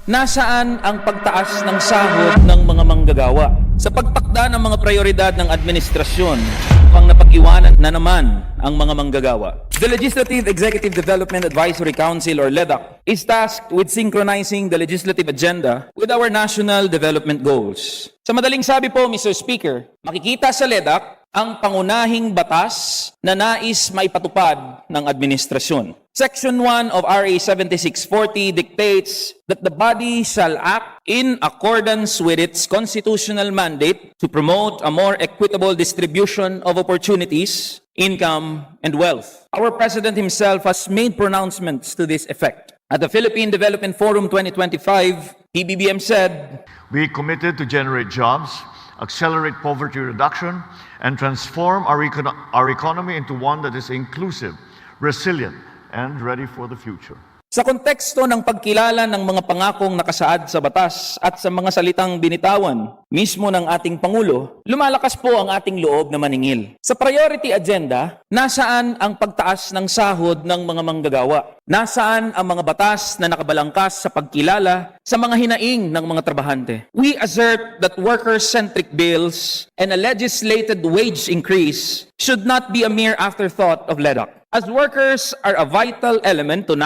Nasaan ang pagtaas ng sahod ng mga manggagawa? Sa pagtakda ng mga prioridad ng administrasyon, pang napag-iwanan na naman ang mga manggagawa. The Legislative Executive Development Advisory Council or LEDAC is tasked with synchronizing the legislative agenda with our national development goals. Sa madaling sabi po, Mr. Speaker, makikita sa LEDAC ang pangunahing batas na nais maipatupad ng administrasyon. Section 1 of RA 7640 dictates that the body shall act in accordance with its constitutional mandate to promote a more equitable distribution of opportunities, income, and wealth. Our President himself has made pronouncements to this effect. At the Philippine Development Forum 2025, PBBM said, We committed to generate jobs, accelerate poverty reduction, and transform our economy into one that is inclusive, resilient, and ready for the future. Sa konteksto ng pagkilala ng mga pangakong nakasaad sa batas at sa mga salitang binitawan mismo ng ating Pangulo, lumalakas po ang ating loob na maningil. Sa priority agenda, nasaan ang pagtaas ng sahod ng mga manggagawa? Nasaan ang mga batas na nakabalangkas sa pagkilala sa mga hinaing ng mga trabahante? We assert that worker-centric bills and a legislated wage increase should not be a mere afterthought of LEDAC. As workers are a vital element to